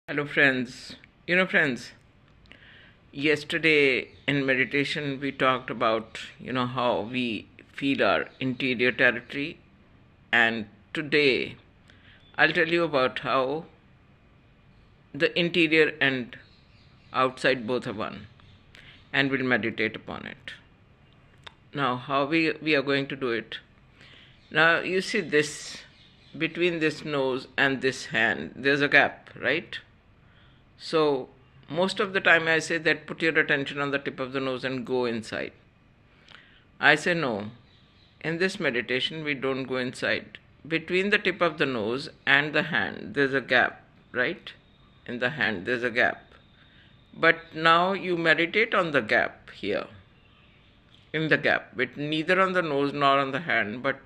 Hello, friends. Friends, yesterday in meditation we talked about, how we feel our interior territory. And today I'll tell you about how the interior and outside both are one, and we'll meditate upon it. Now, how we are going to do it? Now, you see this, between this nose and this hand, there's a gap, right? So, most of the time I say that put your attention on the tip of the nose and go inside. I say no. In this meditation, we don't go inside. Between the tip of the nose and the hand, there's a gap, right? In the hand, there's a gap. But now you meditate on the gap here, in the gap, but neither on the nose nor on the hand, but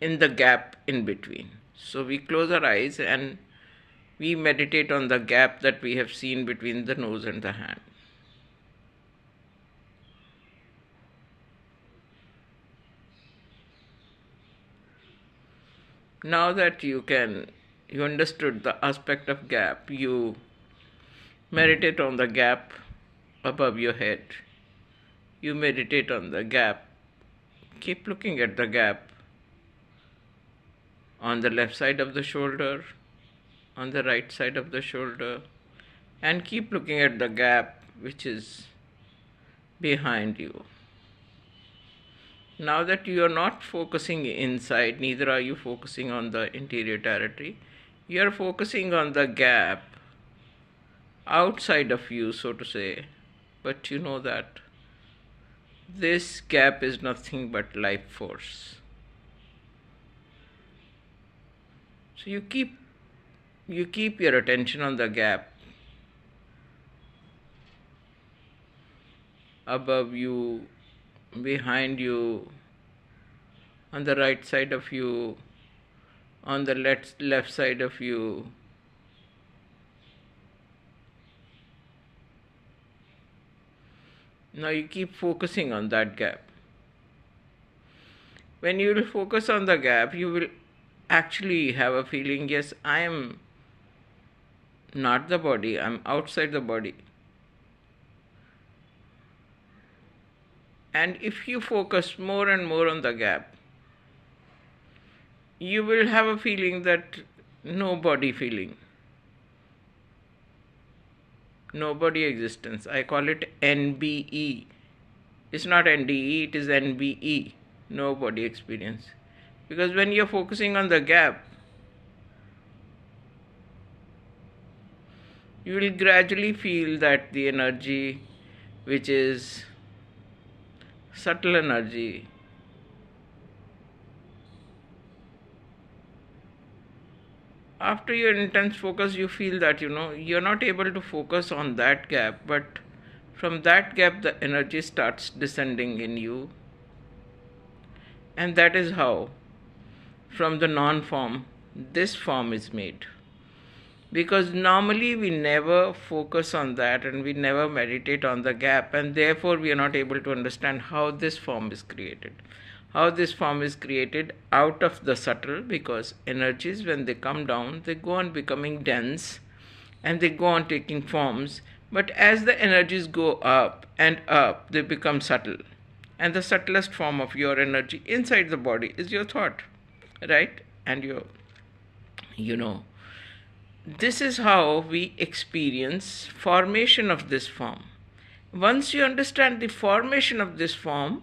in the gap in between. So we close our eyes and we meditate on the gap that we have seen between the nose and the hand. Now that you understood the aspect of gap, you meditate on the gap above your head. You meditate on the gap. Keep looking at the gap on the left side of the shoulder, on the right side of the shoulder, and keep looking at the gap which is behind you. Now that you are not focusing inside, neither are you focusing on the interior territory, you are focusing on the gap outside of you, so to say. But you know that this gap is nothing but life force. So you keep your attention on the gap above you, behind you, on the right side of you, on the left side of you. Now you keep focusing on that gap. When you will focus on the gap, you will actually have a feeling, yes, I am not the body, I am outside the body. And if you focus more and more on the gap, you will have a feeling that no body feeling, no body existence. I call it NBE. It's not NDE, it is NBE, no body experience. Because when you're focusing on the gap, you will gradually feel that the energy, which is subtle energy, after your intense focus, you feel that you're not able to focus on that gap, but from that gap the energy starts descending in you. And that is how from the non-form this form is made. Because normally we never focus on that and we never meditate on the gap, and therefore we are not able to understand how this form is created. How this form is created out of the subtle, because energies, when they come down, they go on becoming dense and they go on taking forms. But as the energies go up and up, they become subtle. And the subtlest form of your energy inside the body is your thought, right? And this is how we experience formation of this form. Once you understand the formation of this form,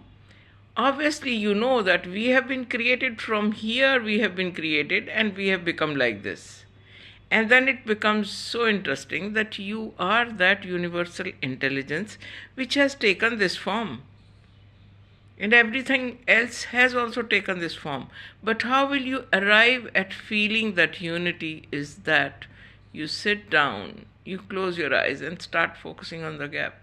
obviously you know that we have been created from here, we have been created and we have become like this. And then it becomes so interesting that you are that universal intelligence which has taken this form. And everything else has also taken this form. But how will you arrive at feeling that unity is that you sit down, you close your eyes and start focusing on the gap.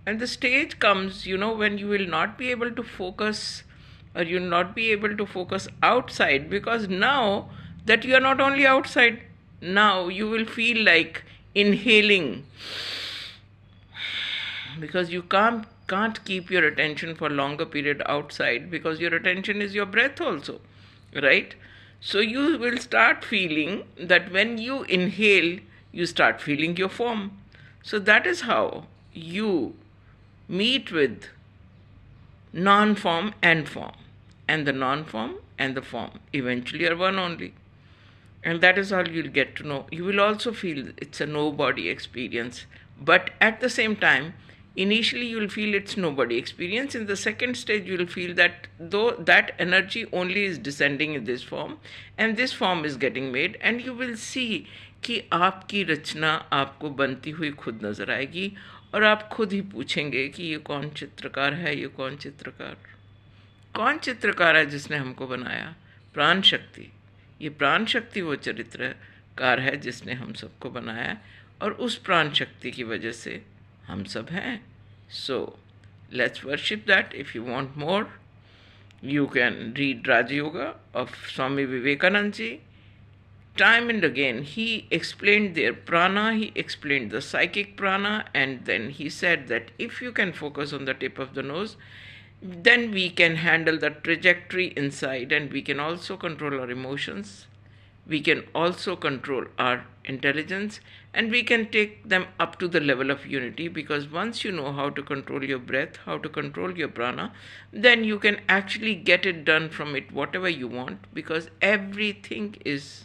And the stage comes, when you will not be able to focus, or you'll not be able to focus outside, because now that you are not only outside. Now you will feel like inhaling, because you can't keep your attention for longer period outside, because your attention is your breath also, right? So you will start feeling that when you inhale, you start feeling your form. So that is how you meet with non-form and form, and the non-form and the form eventually are one only. And that is all you'll get to know. You will also feel it's a nobody experience, but at the same time, initially you will feel it's nobody experience. In the second stage, you will feel that though that energy only is descending in this form, and this form is getting made, and you will see कि आपकी रचना आपको बनती हुई खुद नजर आएगी, और आप खुद ही पूछेंगे कि ये कौन चित्रकार है, ये कौन चित्रकार है जिसने हमको बनाया? प्राण शक्ति। ये प्राण शक्ति वो चरित्रकार है जिसने हम सबको बनाया, और उस प्राण शक्ति की वजह से हम सब हैं. So let's worship that. If you want more, you can read Raja Yoga of Swami Vivekananda ji. Time and again he explained their prana, he explained the psychic prana, and then he said that if you can focus on the tip of the nose, then we can handle the trajectory inside, and we can also control our emotions, we can also control our intelligence, and we can take them up to the level of unity, because once you know how to control your breath, how to control your prana, then you can actually get it done from it whatever you want, because everything is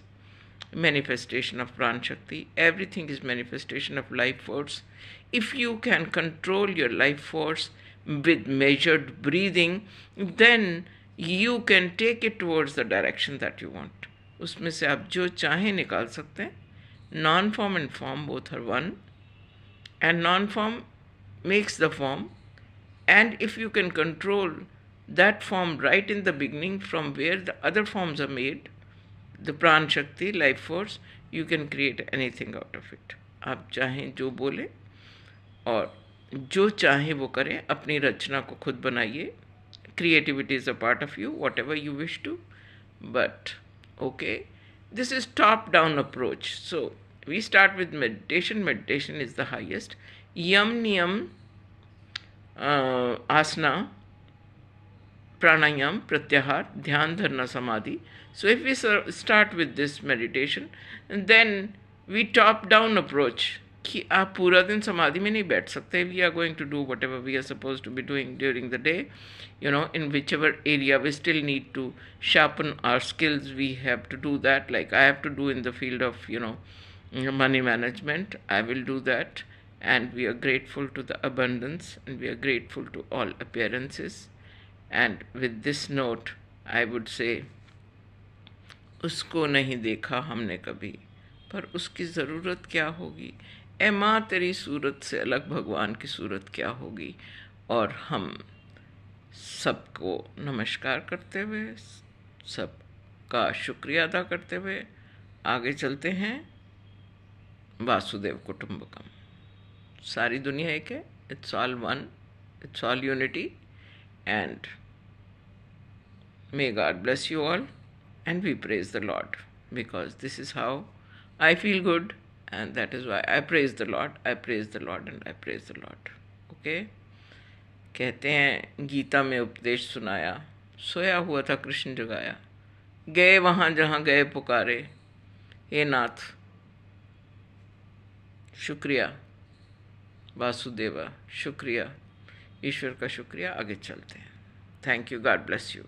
manifestation of Pran Shakti, everything is manifestation of life force. If you can control your life force with measured breathing, then you can take it towards the direction that you want. उसमें से आप जो चाहें निकाल सकते हैं. Non-form and form both are one, and non-form makes the form, and if you can control that form right in the beginning from where the other forms are made, the प्राण शक्ति, life force, you can create anything out of it. आप चाहें जो बोले और जो चाहें वो करें, अपनी रचना को खुद बनाइए. Creativity is a part of you, whatever you wish to, but okay, this is top down approach. So we start with meditation. Meditation is the highest. Yam niyam, asana, pranayam, pratyahar, dhyan, dharana, samadhi. So if we start with this meditation, and then we top down approach, कि आप पूरा दिन समाधि में नहीं बैठ सकते. We are going to do whatever we are supposed to be doing during the day, in whichever area we still need to sharpen our skills, we have to do that. Like I have to do in the field of money management, I will do that. And we are grateful to the abundance, and we are grateful to all appearances. And with this note, I would say, उसको नहीं देखा हमने कभी, पर उसकी ज़रूरत क्या होगी. ए माँ तेरी सूरत से अलग भगवान की सूरत क्या होगी. और हम सबको नमस्कार करते हुए, सबका शुक्रिया अदा करते हुए आगे चलते हैं. वासुदेव कुटुंबकम. सारी दुनिया एक है. It's all one, it's all unity. And may God bless you all, and we praise the Lord, because this is how I feel good, and that is why I praise the Lord, I praise the Lord, and I praise the Lord. Okay? कहते हैं गीता में उपदेश सुनाया, सोया हुआ था कृष्ण जगाया, गए वहाँ जहाँ गए पुकारे, हे नाथ शुक्रिया, वासुदेवा शुक्रिया, ईश्वर का शुक्रिया. आगे चलते हैं. Thank you. God bless you.